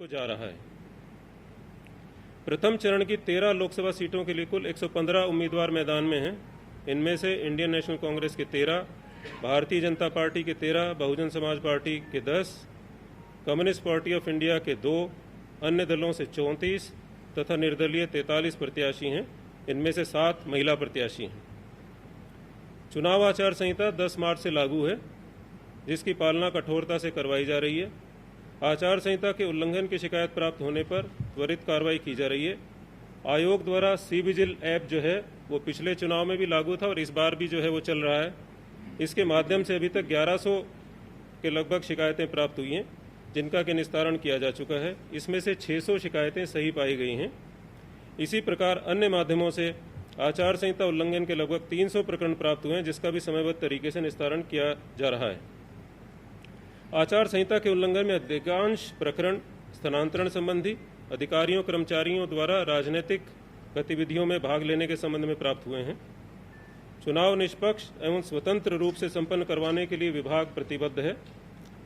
को जा रहा है। प्रथम चरण की 13 लोकसभा सीटों के लिए कुल 115 उम्मीदवार मैदान में हैं। इनमें से इंडियन नेशनल कांग्रेस के 13, भारतीय जनता पार्टी के 13, बहुजन समाज पार्टी के 10, कम्युनिस्ट पार्टी ऑफ इंडिया के 2, अन्य दलों से 34 तथा निर्दलीय 43 प्रत्याशी हैं। इनमें से 7 महिला प्रत्याशी हैं। चुनाव आचार संहिता 10 मार्च से लागू है, जिसकी पालना कठोरता से करवाई जा रही है। आचार संहिता के उल्लंघन की शिकायत प्राप्त होने पर त्वरित कार्रवाई की जा रही है। आयोग द्वारा सी विजिल ऐप जो है वो पिछले चुनाव में भी लागू था और इस बार भी जो है वो चल रहा है। इसके माध्यम से अभी तक 1100 के लगभग शिकायतें प्राप्त हुई हैं, जिनका कि निस्तारण किया जा चुका है। इसमें से 600 शिकायतें सही पाई गई हैं। इसी प्रकार अन्य माध्यमों से आचार संहिता उल्लंघन के लगभग 300 प्रकरण प्राप्त हुए हैं, जिसका भी समयबद्ध तरीके से निस्तारण किया जा रहा है। आचार संहिता के उल्लंघन में अधिकांश प्रकरण स्थानांतरण संबंधी, अधिकारियों कर्मचारियों द्वारा राजनीतिक गतिविधियों में भाग लेने के संबंध में प्राप्त हुए हैं। चुनाव निष्पक्ष एवं स्वतंत्र रूप से संपन्न करवाने के लिए विभाग प्रतिबद्ध है।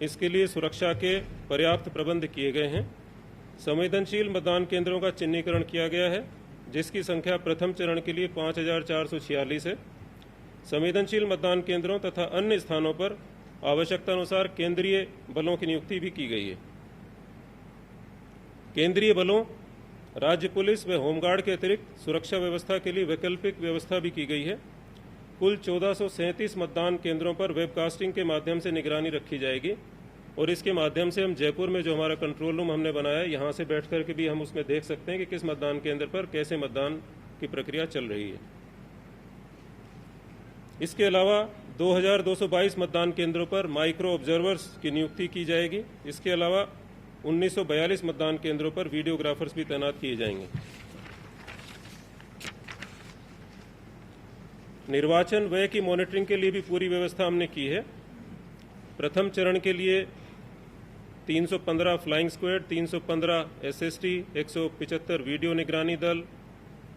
इसके लिए सुरक्षा के पर्याप्त प्रबंध किए गए हैं। संवेदनशील मतदान केंद्रों का चिन्हीकरण किया गया है, जिसकी संख्या प्रथम चरण के लिए 5446 है। संवेदनशील मतदान केंद्रों तथा अन्य स्थानों पर आवश्यकता अनुसार केंद्रीय बलों की नियुक्ति भी की गई है। केंद्रीय बलों, राज्य पुलिस व होमगार्ड के अतिरिक्त सुरक्षा व्यवस्था के लिए वैकल्पिक व्यवस्था भी की गई है। कुल 1437 मतदान केंद्रों पर वेबकास्टिंग के माध्यम से निगरानी रखी जाएगी और इसके माध्यम से हम जयपुर में जो हमारा कंट्रोल रूम हमने बनाया है, यहाँ से बैठ करके भी हम उसमें देख सकते हैं कि किस मतदान केंद्र पर कैसे मतदान की प्रक्रिया चल रही है। इसके अलावा 2222 मतदान केंद्रों पर माइक्रो ऑब्जर्वर्स की नियुक्ति की जाएगी। इसके अलावा 1942 मतदान केंद्रों पर वीडियोग्राफर्स भी तैनात किए जाएंगे। निर्वाचन व्यय की मॉनिटरिंग के लिए भी पूरी व्यवस्था हमने की है। प्रथम चरण के लिए 315 फ्लाइंग स्क्वाड, 315 एसएसटी, 175 वीडियो निगरानी दल,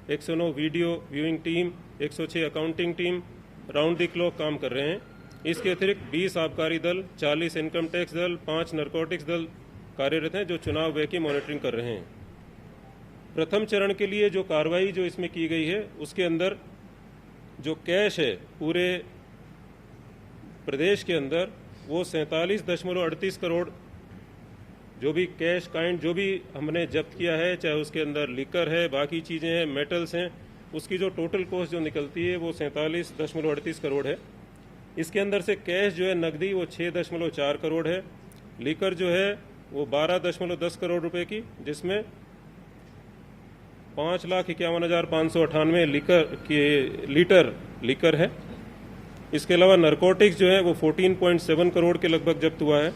109 video viewing team, 106 accounting team round the clock काम कर रहे हैं। इसके अतिरिक्त 20 आबकारी दल, 40 इनकम टैक्स दल, 5 नारकोटिक्स दल कार्यरत हैं, जो चुनाव व्यय की मॉनिटरिंग कर रहे हैं। प्रथम चरण के लिए जो कार्रवाई जो इसमें की गई है, उसके अंदर जो कैश है पूरे प्रदेश के अंदर, वो 47.38 करोड़ जो भी कैश काइंड जो भी हमने जब्त किया है, चाहे उसके अंदर लिकर है, बाकी चीज़ें हैं, मेटल्स हैं, उसकी जो टोटल कॉस्ट जो निकलती है वो 47.38 करोड़ है। इसके अंदर से कैश जो है नकदी वो 6.4 करोड़ है। लिकर जो है वो 12.10 करोड़ रुपए की, जिसमें 5,51,598 लीटर लिकर है। इसके अलावा नारकोटिक्स जो है वो 14.7 करोड़ के लगभग जब्त हुआ है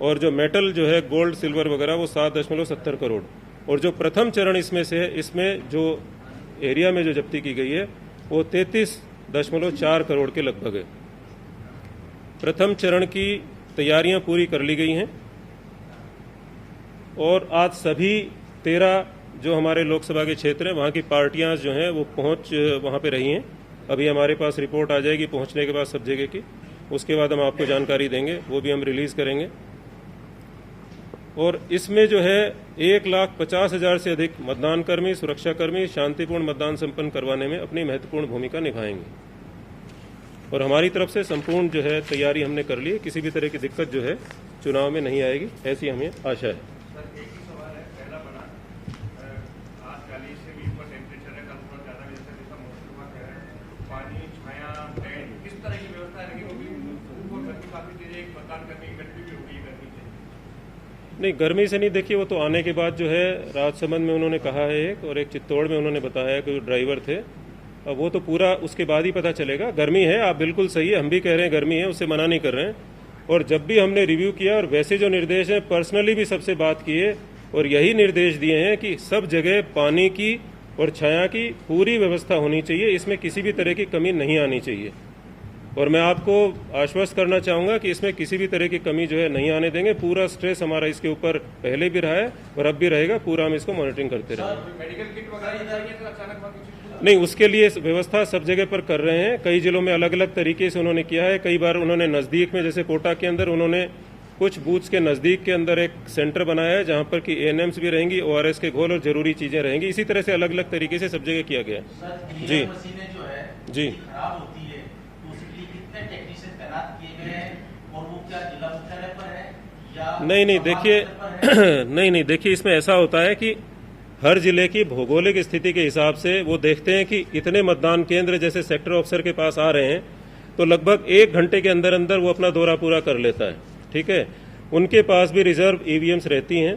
और जो मेटल जो है गोल्ड सिल्वर वगैरह वो 7.70 करोड़। और जो प्रथम चरण इसमें से है, इसमें जो एरिया में जो जब्ती की गई है वो 33.4 करोड़ के लगभग है। प्रथम चरण की तैयारियां पूरी कर ली गई हैं और आज सभी 13 जो हमारे लोकसभा के क्षेत्र हैं वहाँ की पार्टियां जो हैं वो पहुँच वहाँ पे रही हैं। अभी हमारे पास रिपोर्ट आ जाएगी पहुँचने के बाद सब जगह की, उसके बाद हम आपको जानकारी देंगे, वो भी हम रिलीज करेंगे। और इसमें जो है 1,50,000 से अधिक मतदान कर्मी, सुरक्षाकर्मी शांतिपूर्ण मतदान संपन्न करवाने में अपनी महत्वपूर्ण भूमिका निभाएंगे। और हमारी तरफ से संपूर्ण जो है तैयारी हमने कर ली है, किसी भी तरह की दिक्कत जो है चुनाव में नहीं आएगी, ऐसी हमें आशा है। नहीं, गर्मी से नहीं, देखिए वो तो आने के बाद जो है राजसमंद में उन्होंने कहा है एक, और एक चित्तौड़ में उन्होंने बताया कि जो ड्राइवर थे, अब वो तो पूरा उसके बाद ही पता चलेगा। गर्मी है, आप बिल्कुल सही है, हम भी कह रहे हैं गर्मी है, उससे मना नहीं कर रहे हैं। और जब भी हमने रिव्यू किया और वैसे जो निर्देश हैं पर्सनली भी सबसे बात किए और यही निर्देश दिए हैं कि सब जगह पानी की और छाया की पूरी व्यवस्था होनी चाहिए, इसमें किसी भी तरह की कमी नहीं आनी चाहिए। और मैं आपको आश्वस्त करना चाहूंगा कि इसमें किसी भी तरह की कमी जो है नहीं आने देंगे। पूरा स्ट्रेस हमारा इसके ऊपर पहले भी रहा है और अब भी रहेगा, पूरा हम इसको मॉनिटरिंग करते रहेंगे। मेडिकल किट वगैरह नहीं, उसके लिए व्यवस्था सब जगह पर कर रहे हैं। कई जिलों में अलग अलग तरीके से उन्होंने किया है। कई बार उन्होंने नजदीक में जैसे कोटा के अंदर उन्होंने कुछ बूथ्स के नज़दीक के अंदर एक सेंटर बनाया है जहां पर कि एएनएम्स भी रहेंगी, ओआरएस के घोल और ज़रूरी चीज़ें रहेंगी। इसी तरह से अलग अलग तरीके से सब जगह किया गया है। जी मशीनें जो है जी खराब होती है तो उसके लिए कितने टेक्नीशियन तैनात किए गए हैं और वो क्या जिला मुख्यालय पर है या नहीं देखिए नहीं देखिए, इसमें ऐसा होता है कि हर जिले की भौगोलिक स्थिति के हिसाब से वो देखते हैं कि इतने मतदान केंद्र जैसे सेक्टर ऑफिसर के पास आ रहे हैं तो लगभग 1 घंटे के अंदर अंदर वो अपना दौरा पूरा कर लेता है। ठीक है, उनके पास भी रिजर्व ईवीएम्स रहती हैं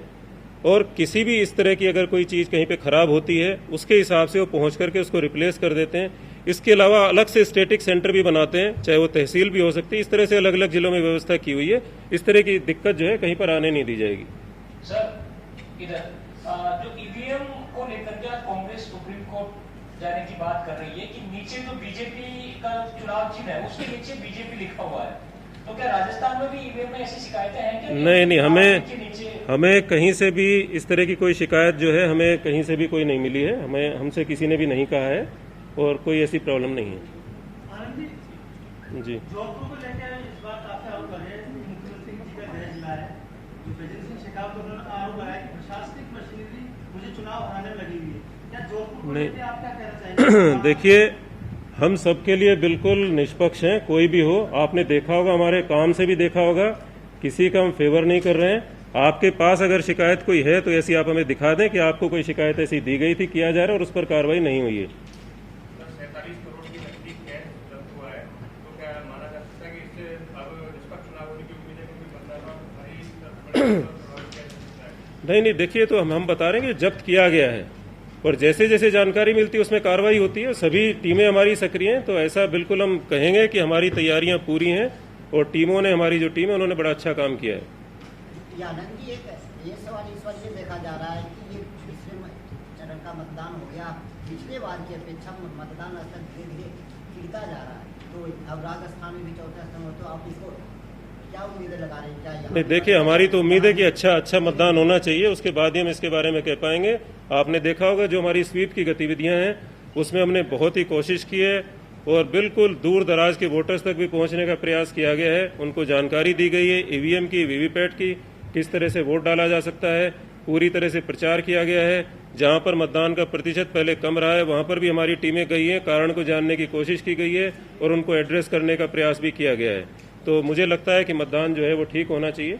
और किसी भी इस तरह की अगर कोई चीज़ कहीं पे खराब होती है उसके हिसाब से वो पहुंच करके उसको रिप्लेस कर देते हैं। इसके अलावा अलग से स्टैटिक सेंटर भी बनाते हैं, चाहे वो तहसील भी हो सकती है। इस तरह से अलग अलग जिलों में व्यवस्था की हुई है। इस तरह की दिक्कत जो है कहीं पर आने नहीं दी जाएगी। सर इधर जो ईवीएम को लेकर के कांग्रेस सुप्रीम कोर्ट जाने की बात कर रही है कि नीचे जो बीजेपी का चुनाव चिन्ह है उसके नीचे बीजेपी लिखा हुआ है, तो क्या राजस्थान में भी ईवीएम में ऐसी शिकायतें हैं क्या? नहीं, हमें कहीं से भी इस तरह की कोई शिकायत जो है हमें कहीं से भी कोई नहीं मिली है। हमसे किसी ने भी नहीं कहा है और कोई ऐसी प्रॉब्लम नहीं है। जी जोधपुर को लेकर इस बात आपसे आरोप है, मुख्यमंत्री जी का गृह जिला है, जो गजेंद्र सिंह शेखावत पर उन्होंने आरोप लगाया कि प्रशासनिक मशीनरी मुझे चुनाव हराने में लगी हुई है। क्या जोधपुर को लेकर आप क्या कहना चाहिए? देखिए, हम सबके लिए बिल्कुल निष्पक्ष हैं, कोई भी हो। आपने देखा होगा, हमारे काम से भी देखा होगा, किसी का हम फेवर नहीं कर रहे हैं। आपके पास अगर शिकायत कोई है तो ऐसी आप हमें दिखा दें कि आपको कोई शिकायत ऐसी दी गई थी, किया जा रहा है और उस पर कार्रवाई नहीं हुई है। 47 करोड़ की नकदी कैश जब्त हुआ है, तो क्या माना जा सकता है कि इससे अब निष्पक्ष चुनाव होने की उम्मीद है? क्योंकि नहीं देखिए, तो हम बता रहे हैं कि जब्त किया गया है और जैसे जैसे जानकारी मिलती है उसमें कार्रवाई होती है। सभी टीमें हमारी सक्रिय हैं, तो ऐसा बिल्कुल हम कहेंगे कि हमारी तैयारियां पूरी हैं और टीमों ने, हमारी जो टीम है उन्होंने बड़ा अच्छा काम किया है। आनंद जी, एक सवाल इस बार ये देखा जा रहा है कि ये पिछले चरण का मतदान हो गया, पिछले बार की अपेक्षा मतदान स्तर धीरे धीरे गिरता जा रहा है, तो अब राजस्थान में भी चौथा स्थान हो, तो आप इसको क्या उम्मीदें लगा रहे हैं? क्या नहीं, देखिए, हमारी तो उम्मीद है कि अच्छा मतदान होना चाहिए, उसके बाद ही हम इसके बारे में कह पाएंगे। आपने देखा होगा जो हमारी स्वीप की गतिविधियां हैं उसमें हमने बहुत ही कोशिश की है और बिल्कुल दूर दराज के वोटर्स तक भी पहुंचने का प्रयास किया गया है। उनको जानकारी दी गई है ईवीएम की, वीवीपैट की, किस तरह से वोट डाला जा सकता है। पूरी तरह से प्रचार किया गया है। जहां पर मतदान का प्रतिशत पहले कम रहा है वहां पर भी हमारी टीमें गई हैं, कारण को जानने की कोशिश की गई है और उनको एड्रेस करने का प्रयास भी किया गया है। तो मुझे लगता है कि मतदान जो है वो ठीक होना चाहिए।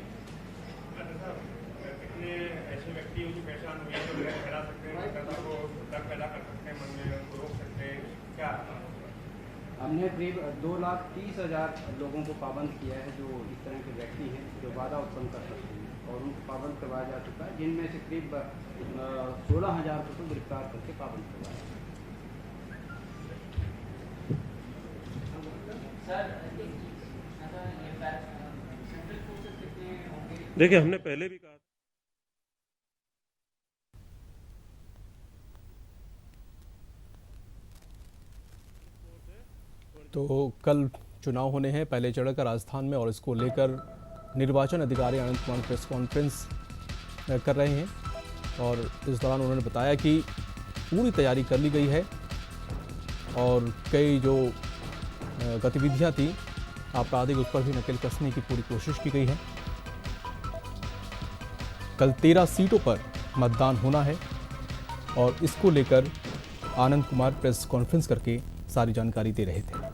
हमने करीब 2,30,000 लोगों को पाबंद किया है, जो इस तरह के व्यक्ति हैं जो बाधा उत्पन्न कर सकते हैं, और उनको पाबंद करवाया जा चुका है, जिनमें से करीब 16,000 को गिरफ्तार करके पाबंद करवाया। देखिए, हमने पहले भी कहा तो कल चुनाव होने हैं पहले चरण का राजस्थान में, और इसको लेकर निर्वाचन अधिकारी आनंद कुमार प्रेस कॉन्फ्रेंस कर रहे हैं और इस दौरान उन्होंने बताया कि पूरी तैयारी कर ली गई है और कई जो गतिविधियां थी आपराधिक, उस पर भी नकेल कसने की पूरी कोशिश की गई है। कल 13 सीटों पर मतदान होना है और इसको लेकर आनंद कुमार प्रेस कॉन्फ्रेंस करके सारी जानकारी दे रहे थे।